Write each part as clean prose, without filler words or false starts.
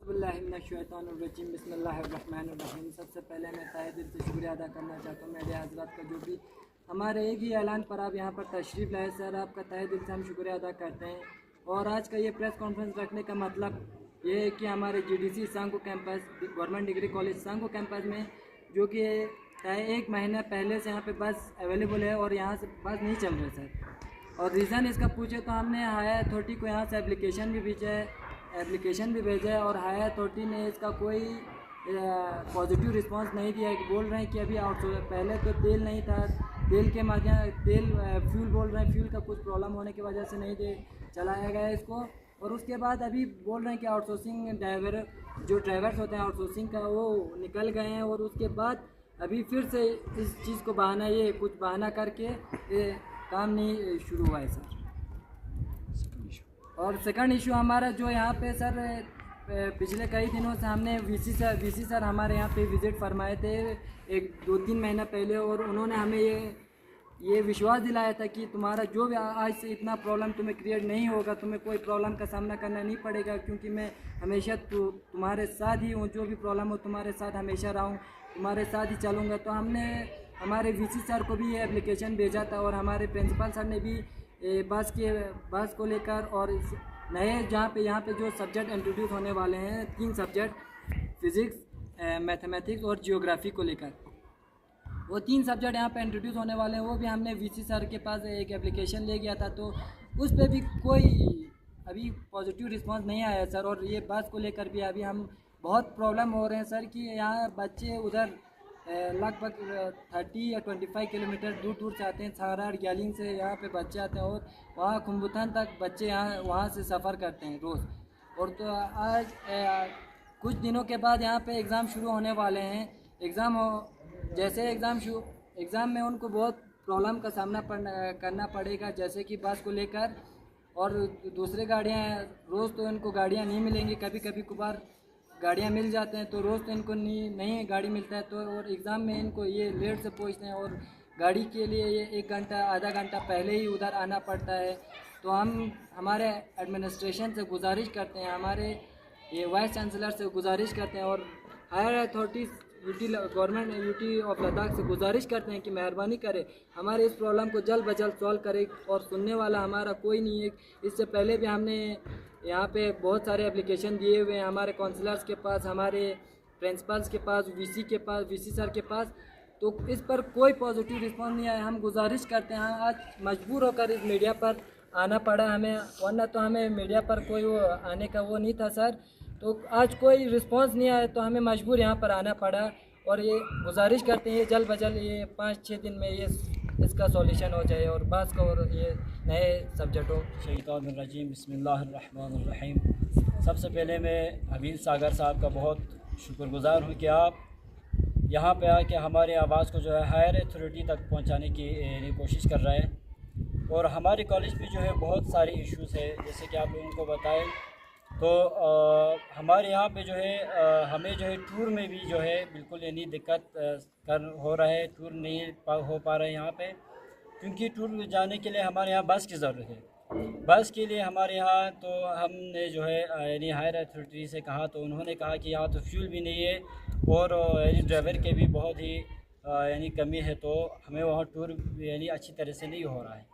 बिस्मिल्लाहिर्रहमानिर्रहीम। सबसे पहले मैं तहे दिल से शुक्रिया अदा करना चाहता हूँ मेरे हज़रात का, जो भी हमारे एक ही ऐलान पर आप यहाँ पर तशरीफ़ लाए। सर, आपका तहे दिल से हम शुक्रिया अदा करते हैं। और आज का ये प्रेस कॉन्फ्रेंस रखने का मतलब ये है कि हमारे GDC सांगो कैंपस, गवर्नमेंट डिग्री कॉलेज सांगो कैंपस में, जो कि एक महीना पहले से यहाँ पे बस अवेलेबल है और यहाँ से बस नहीं चल रहे सर। और रीज़न इसका पूछे तो हमने हायर अथॉरिटी को यहाँ से एप्लीकेशन भी भेजा है और हायर अथॉरिटी ने इसका कोई पॉजिटिव रिस्पांस नहीं दिया है। बोल रहे हैं कि अभी पहले तो तेल नहीं था, तेल के माध्यम फ्यूल बोल रहे हैं, फ्यूल का कुछ प्रॉब्लम होने की वजह से नहीं चलाया गया है इसको। और उसके बाद अभी बोल रहे हैं कि आउटसोर्सिंग ड्राइवर्स होते हैं आउटसोर्सिंग का, वो निकल गए हैं। और उसके बाद अभी फिर से इस चीज़ को कुछ बहाना करके काम नहीं शुरू हुआ है सर। और सेकंड इशू हमारा जो यहाँ पे सर, पिछले कई दिनों से हमने वीसी सर हमारे यहाँ पे विज़िट फरमाए थे 2-3 महीना पहले, और उन्होंने हमें ये विश्वास दिलाया था कि तुम्हारा जो भी आज से इतना प्रॉब्लम तुम्हें क्रिएट नहीं होगा, तुम्हें कोई प्रॉब्लम का सामना करना नहीं पड़ेगा, क्योंकि मैं हमेशा तुम्हारे साथ ही हूँ। जो भी प्रॉब्लम हो तुम्हारे साथ हमेशा रहूँ, तुम्हारे साथ ही चलूँगा। तो हमने हमारे वीसी सर को भी ये एप्लीकेशन भेजा था, और हमारे प्रिंसिपल सर ने भी बस को लेकर, और नए यहाँ पे जो सब्जेक्ट इंट्रोड्यूस होने वाले हैं 3 सब्जेक्ट, फिज़िक्स, मैथमेटिक्स और जियोग्राफी को लेकर, वो 3 सब्जेक्ट यहाँ पे इंट्रोड्यूस होने वाले हैं। वो भी हमने वीसी सर के पास एक एप्लीकेशन ले गया था, तो उस पर भी कोई अभी पॉजिटिव रिस्पांस नहीं आया सर। और ये बस को लेकर भी अभी हम बहुत प्रॉब्लम हो रहे हैं सर, कि यहाँ बच्चे उधर लगभग 30 या 25 किलोमीटर दूर से आते हैं। छाराड़ ग्यालिंग से यहाँ पे बच्चे आते हैं, और वहाँ खुम्बुथान तक बच्चे वहाँ से सफ़र करते हैं रोज़। और तो आज कुछ दिनों के बाद यहाँ पे एग्ज़ाम शुरू होने वाले हैं। एग्ज़ाम में उनको बहुत प्रॉब्लम का सामना करना पड़ेगा, जैसे कि बस को लेकर, और दूसरे गाड़ियाँ रोज़ तो इनको गाड़ियाँ नहीं मिलेंगी, कभी कभार गाड़ियाँ मिल जाते हैं, तो रोज़ तो इनको नहीं गाड़ी मिलता है। तो और एग्ज़ाम में इनको ये लेट से पहुँचते हैं, और गाड़ी के लिए ये 1 घंटा आधा घंटा पहले ही उधर आना पड़ता है। तो हम हमारे एडमिनिस्ट्रेशन से गुजारिश करते हैं, हमारे ये वाइस चांसलर से गुजारिश करते हैं, और higher authorities government UT of Ladakh से गुजारिश करते हैं कि मेहरबानी करे हमारे इस प्रॉब्लम को जल्द ब जल्द सॉल्व करे। और सुनने वाला हमारा कोई नहीं है। इससे पहले भी हमने यहाँ पे बहुत सारे एप्लीकेशन दिए हुए हैं, हमारे काउंसलर्स के पास, हमारे प्रिंसिपल्स के पास, वीसी सर के पास, तो इस पर कोई पॉजिटिव रिस्पांस नहीं आया। हम गुजारिश करते हैं, आज मजबूर होकर इस मीडिया पर आना पड़ा हमें, वरना तो हमें मीडिया पर कोई आने का वो नहीं था सर। तो आज कोई रिस्पांस नहीं आया, तो हमें मजबूर यहाँ पर आना पड़ा। और ये गुजारिश करते हैं जल्द ब जल्द ये 5-6 दिन में ये इसका सॉल्यूशन हो जाए, और बस का और ये नए सब्जेक्टों। शैतानिर्रजीम, बिस्मिल्लाहिर्रहमानिर्रहीम। सबसे पहले मैं हबील सागर साहब का बहुत शुक्रगुज़ार हूँ कि आप यहाँ पे आके हमारे आवाज़ को जो है हायर अथॉरिटी तक पहुँचाने की कोशिश कर रहे हैं। और हमारे कॉलेज में जो है बहुत सारे इश्यूज़ है, जैसे कि आप लोगों को बताएं तो हमारे यहाँ पे जो है हमें जो है टूर में भी जो है बिल्कुल दिक्कत हो रहा है। टूर नहीं हो पा रहे हैं यहाँ पे, क्योंकि टूर में जाने के लिए हमारे यहाँ बस की ज़रूरत है। बस के लिए हमारे यहाँ तो हमने जो है हायर अथॉरिटी से कहा, तो उन्होंने कहा कि यहाँ तो फ्यूल भी नहीं है, और ड्राइवर के भी बहुत ही कमी है, तो हमें वहाँ टूर अच्छी तरह से नहीं हो रहा है।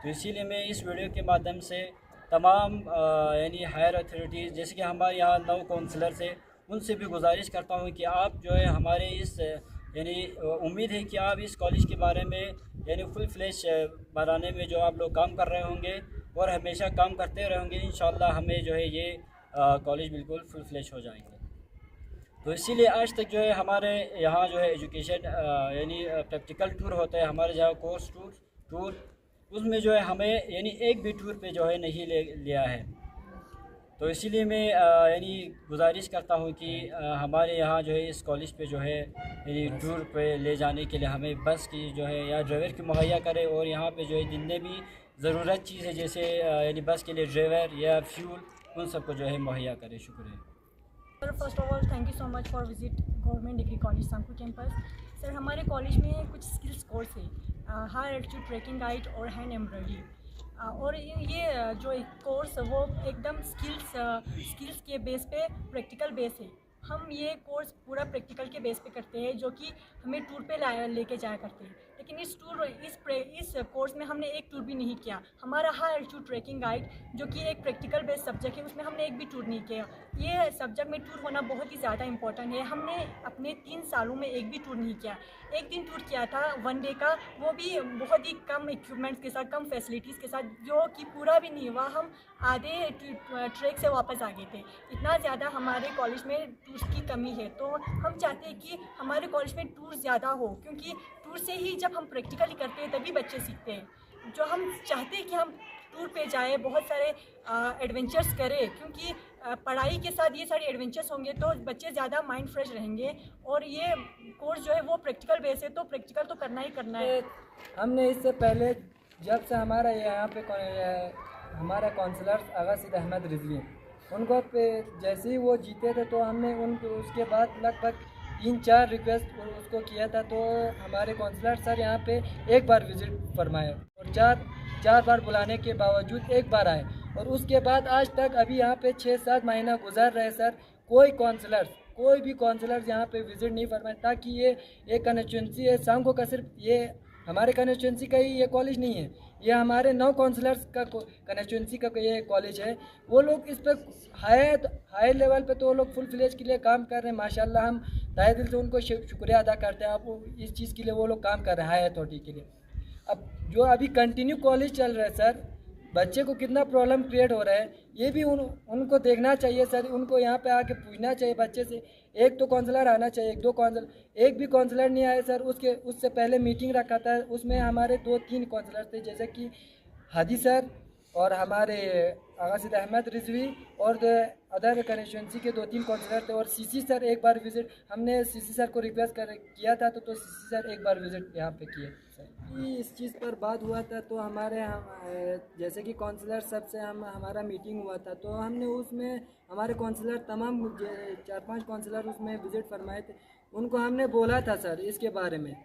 तो इसीलिए मैं इस वीडियो के माध्यम से तमाम हायर अथॉरिटीज़, जैसे कि हमारे यहाँ 9 काउंसलर्स हैं, उनसे भी गुजारिश करता हूँ कि आप जो है हमारे इस उम्मीद है कि आप इस कॉलेज के बारे में फुल फ्लैश बनाने में जो आप लोग काम कर रहे होंगे और हमेशा काम करते रहेंगे। इंशाल्लाह हमें जो है ये कॉलेज बिल्कुल फुल फ्लैश हो जाएंगे। तो इसीलिए आज तक जो है हमारे यहाँ जो है एजुकेशन प्रैक्टिकल टूर होता है, हमारे यहाँ कोर्स टूर उसमें जो है हमें एक भी टूर पे जो है नहीं लिया है। तो इसीलिए मैं गुजारिश करता हूँ कि हमारे यहाँ जो है इस कॉलेज पे जो है टूर पे ले जाने के लिए हमें बस की जो है या ड्राइवर की मुहैया करे, और यहाँ पे जो है जितने भी ज़रूरत चीज़ है, जैसे बस के लिए ड्राइवर या फ्यूल, उन सबको जो है मुहैया करे। शुक्रिया sir. First of all thank you so much for visit government degree college सांगो कैंपस। सर, हमारे कॉलेज में कुछ स्किल्स कोर्स है, हायर एल्टीट्यूड ट्रैकिंग गाइड और हैंड एम्ब्रॉयडरी। और ये जो एक कोर्स वो एकदम स्किल्स के बेस पे प्रैक्टिकल बेस है। हम ये कोर्स पूरा प्रैक्टिकल के बेस पे करते हैं, जो कि हमें टूर पे लेके जाया करते हैं। लेकिन इस कोर्स में हमने एक टूर भी नहीं किया। हमारा हाई एल्टीट्यूड ट्रैकिंग गाइड जो कि एक प्रैक्टिकल बेस्ड सब्जेक्ट है, उसमें हमने एक भी टूर नहीं किया। ये सब्जेक्ट में टूर होना बहुत ही ज़्यादा इंपॉर्टेंट है। हमने अपने 3 सालों में एक भी टूर नहीं किया। एक दिन टूर किया था 1 डे का, वो भी बहुत ही कम इक्विपमेंट्स के साथ, कम फैसिलिटीज़ के साथ, जो कि पूरा भी नहीं हुआ। हम आधे ट्रैक से वापस आ गए थे। इतना ज़्यादा हमारे कॉलेज में टूर्स की कमी है। तो हम चाहते हैं कि हमारे कॉलेज में टूर ज़्यादा हो, क्योंकि टूर से ही जब हम प्रैक्टिकली करते हैं तभी बच्चे सीखते हैं। जो हम चाहते हैं कि हम टूर पे जाएं, बहुत सारे एडवेंचर्स करें, क्योंकि पढ़ाई के साथ ये सारे एडवेंचर्स होंगे तो बच्चे ज़्यादा माइंड फ्रेश रहेंगे। और ये कोर्स जो है वो प्रैक्टिकल बेस है, तो प्रैक्टिकल तो करना ही करना है। हमने इससे पहले जब से हमारा यहाँ पे हमारा काउंसलर आगा सईद अहमद रिजवी, उनको पे जैसे ही वो जीते थे तो हमने उनको उसके बाद लगभग 3-4 रिक्वेस्ट उसको किया था। तो हमारे काउंसलर सर यहाँ पे एक बार विज़िट फरमाए और चार बार बुलाने के बावजूद एक बार आए। और उसके बाद आज तक अभी यहाँ पे 6-7 महीना गुजर रहे सर, कोई भी काउंसलर यहाँ पे विज़िट नहीं फरमाए। ताकि ये एक कंस्टिट्यूंसी है सांगो का, सिर्फ ये हमारे कंस्टिट्यूंसी का ही ये कॉलेज नहीं है, ये हमारे 9 काउंसलर्स का कंस्टिट्यूंसी का ये कॉलेज है। वो लोग इस पर हाई लेवल पे तो वो लोग फुल फ्लेज के लिए काम कर रहे हैं। माशाल्लाह, हम तहे दिल से उनको शुक्रिया अदा करते हैं। आपको इस चीज़ के लिए वो लोग काम कर रहे हैं, हाई अथॉरिटी के लिए। अब जो अभी कंटिन्यू कॉलेज चल रहा है सर, बच्चे को कितना प्रॉब्लम क्रिएट हो रहा है ये भी उनको देखना चाहिए सर। उनको यहाँ पे आके पूछना चाहिए बच्चे से। एक तो काउंसलर आना चाहिए, एक भी काउंसलर नहीं आए सर। उससे पहले मीटिंग रखा था, उसमें हमारे 2-3 काउंसलर थे, जैसे कि हादी सर और हमारे आगा सईद अहमद रिजवी और अदर कंस्टिट्यूंसी के 2-3 काउंसलर थे। और सीसी सर एक बार विज़िट, हमने सीसी सर को रिक्वेस्ट किया था तो सीसी सर एक बार विज़िट यहाँ पे किए सर। इस चीज़ पर बात हुआ था तो जैसे कि काउंसलर सब से हमारा मीटिंग हुआ था, तो हमने उसमें हमारे काउंसलर तमाम 4-5 काउंसलर उसमें विज़िट फरमाए थे। उनको हमने बोला था सर इसके बारे में,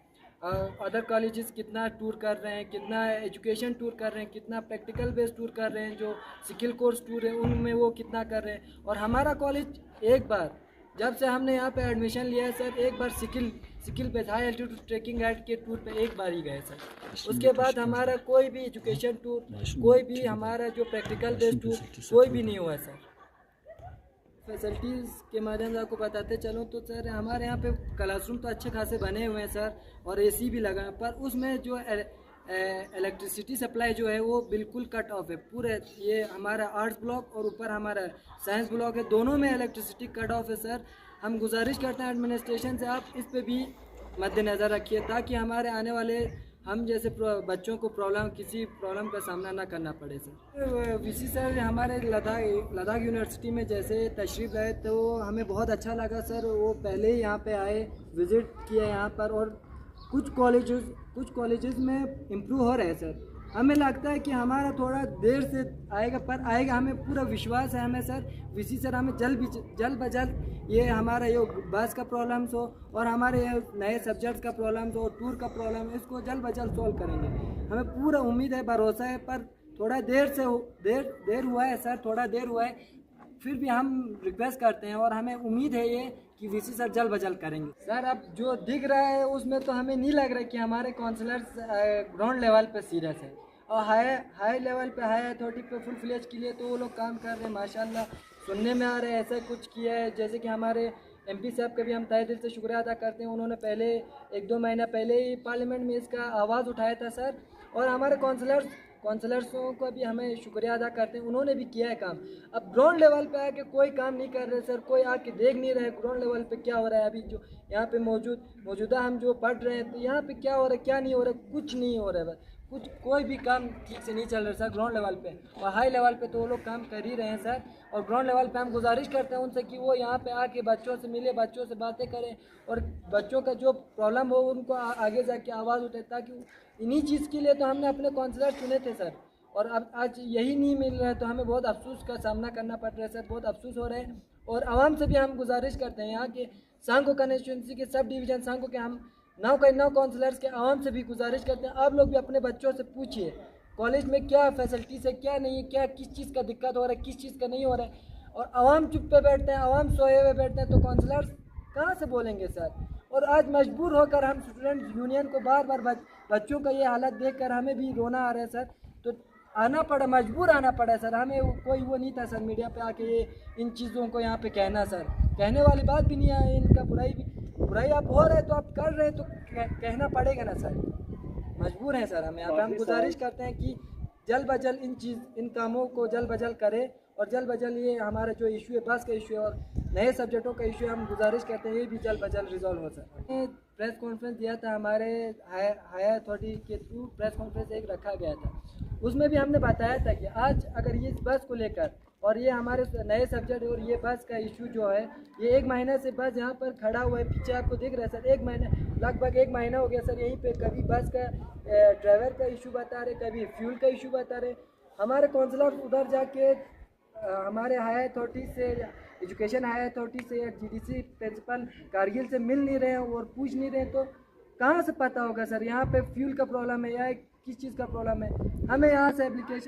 अदर कॉलेजेस कितना टूर कर रहे हैं, कितना एजुकेशन टूर कर रहे हैं, कितना प्रैक्टिकल बेस्ड टूर कर रहे हैं, जो स्किल कोर्स टूर है उनमें वो कितना कर रहे हैं। और हमारा कॉलेज एक बार जब से हमने यहाँ पे एडमिशन लिया है सर, एक बार skill based high altitude trekking guide के टूर पे एक बार ही गए सर। उसके बाद हमारा कोई भी एजुकेशन टूर, कोई भी हमारा जो प्रैक्टिकल बेस्ड टूर कोई भी नहीं हुआ सर। फैसिलिटीज़ के माध्यम से आपको बताते चलूँ तो सर, हमारे यहाँ पे क्लासरूम तो अच्छे खासे बने हुए हैं सर, और एसी भी लगा है, पर उसमें जो इलेक्ट्रिसिटी सप्लाई जो है वो बिल्कुल कट ऑफ है। पूरे ये हमारा आर्ट्स ब्लॉक और ऊपर हमारा साइंस ब्लॉक है, दोनों में इलेक्ट्रिसिटी कट ऑफ है सर। हम गुजारिश करते हैं एडमिनिस्ट्रेशन से, आप इस पे भी मद्देनज़र रखिए ताकि हमारे आने वाले हम जैसे बच्चों को किसी प्रॉब्लम का सामना ना करना पड़े सर। वीसी सर हमारे लद्दाख यूनिवर्सिटी में जैसे तशरीफ़ लाए तो हमें बहुत अच्छा लगा सर। वो पहले ही यहाँ पे आए, विज़िट किया यहाँ पर, और कुछ कॉलेजेस में इम्प्रूव हो रहे हैं सर। हमें लगता है कि हमारा थोड़ा देर से आएगा, पर आएगा, हमें पूरा विश्वास है हमें सर। वीसी सर हमें जल्द ब जल्द ये हमारा ये बस का प्रॉब्लम्स हो और हमारे ये नए सब्जेक्ट्स का प्रॉब्लम्स हो, टूर का प्रॉब्लम, इसको जल्द ब जल्द सॉल्व करेंगे। हमें पूरा उम्मीद है, भरोसा है, पर थोड़ा देर हुआ है सर, थोड़ा देर हुआ है। फिर भी हम रिक्वेस्ट करते हैं और हमें उम्मीद है ये कि वीसी सर जल्द ब जल्द करेंगे सर। अब जो दिख रहा है उसमें तो हमें नहीं लग रहा है कि हमारे काउंसलर्स ग्राउंड लेवल पे सीरियस है, और हाई लेवल पे, हाई अथॉरिटी पे फुल फ्लेज के लिए तो वो लोग काम कर रहे हैं। माशाल्लाह सुनने में आ रहा है ऐसा कुछ किया है, जैसे कि हमारे एमपी साहब का भी हम तहे दिल से शुक्रिया अदा करते हैं। उन्होंने पहले 1-2 महीना पहले ही पार्लियामेंट में इसका आवाज़ उठाया था सर। और हमारे काउंसलर्सों को भी हमें शुक्रिया अदा करते हैं, उन्होंने भी किया है काम। अब ग्राउंड लेवल पे आके कोई काम नहीं कर रहे सर, कोई आके देख नहीं रहे ग्राउंड लेवल पे क्या हो रहा है। अभी जो यहाँ पे मौजूदा हम जो पढ़ रहे हैं तो यहाँ पे क्या हो रहा है, क्या नहीं हो रहा है, कुछ नहीं हो रहा है। कोई भी काम ठीक से नहीं चल रहा सर ग्राउंड लेवल पे, और हाई लेवल पे तो वो लोग काम कर ही रहे हैं सर। और ग्राउंड लेवल पे हम गुजारिश करते हैं उनसे कि वो यहाँ पे आके बच्चों से मिले, बच्चों से बातें करें, और बच्चों का जो प्रॉब्लम हो उनको आगे जाके आवाज़ उठाए। ताकि इन्हीं चीज़ के लिए तो हमने अपने काउंसलर चुने थे सर, और अब आज यही नहीं मिल रहा है तो हमें बहुत अफसोस का सामना करना पड़ रहा है सर, बहुत अफसोस हो रहा है। और आवाम से भी हम गुजारिश करते हैं, यहाँ के सांगो कंस्टिट्यूंसी के सब डिवीज़न सांगो के हम 9 काउंसलर्स के आवाम से भी गुजारिश करते हैं, आप लोग भी अपने बच्चों से पूछिए कॉलेज में क्या फैसिलिटीज़ है, क्या नहीं है, क्या किस चीज़ का दिक्कत हो रहा है, किस चीज़ का नहीं हो रहा है, और आवाम चुप पे बैठते हैं, आवाम सोए हुए बैठते हैं, तो काउंसलर कहाँ से बोलेंगे सर। और आज मजबूर होकर हम स्टूडेंट यूनियन को बार बार बच्चों का ये हालत देखकर हमें भी रोना आ रहा है सर, तो आना पड़ा, मजबूर आना पड़ा सर हमें। कोई वो नहीं था सर मीडिया पे आके ये इन चीज़ों को यहाँ पे कहना सर, कहने वाली बात भी नहीं है, इनका बुराई आप हो रहे तो आप कर रहे तो कहना पड़ेगा ना सर, मजबूर हैं सर हम यहाँ पे। हम गुजारिश करते हैं कि जल्द ब जल्द इन कामों को जल्द ब जल्द करें, और जल्द ब जल्द ये हमारा जो इशू है, बस का इशू है और नए सब्जेक्टों का इशू है, हम गुजारिश करते हैं ये भी जल्द ब जल्द रिजॉल्व हो सके। प्रेस कॉन्फ्रेंस दिया था हमारे हायर अथॉरिटी के थ्रू, प्रेस कॉन्फ्रेंस एक रखा गया था, उसमें भी हमने बताया था कि आज अगर ये इस बस को लेकर और ये हमारे नए सब्जेक्ट और ये बस का इशू जो है, ये 1 महीने से बस यहाँ पर खड़ा हुआ है, पीछे आपको दिख रहा है सर, 1 महीना लगभग 1 महीना हो गया सर यहीं पे, कभी बस का ड्राइवर का इशू बता रहे, कभी फ्यूल का इशू बता रहे। हमारे काउंसलर उधर जाके हमारे हाई अथॉरिटी से, एजुकेशन हाई अथॉरिटी से या GDC प्रिंसिपल कारगिल से मिल नहीं रहे हैं और पूछ नहीं रहे, तो कहाँ से पता होगा सर यहाँ पे फ्यूल का प्रॉब्लम है या किस चीज़ का प्रॉब्लम है। हमें यहाँ से एप्लीकेशन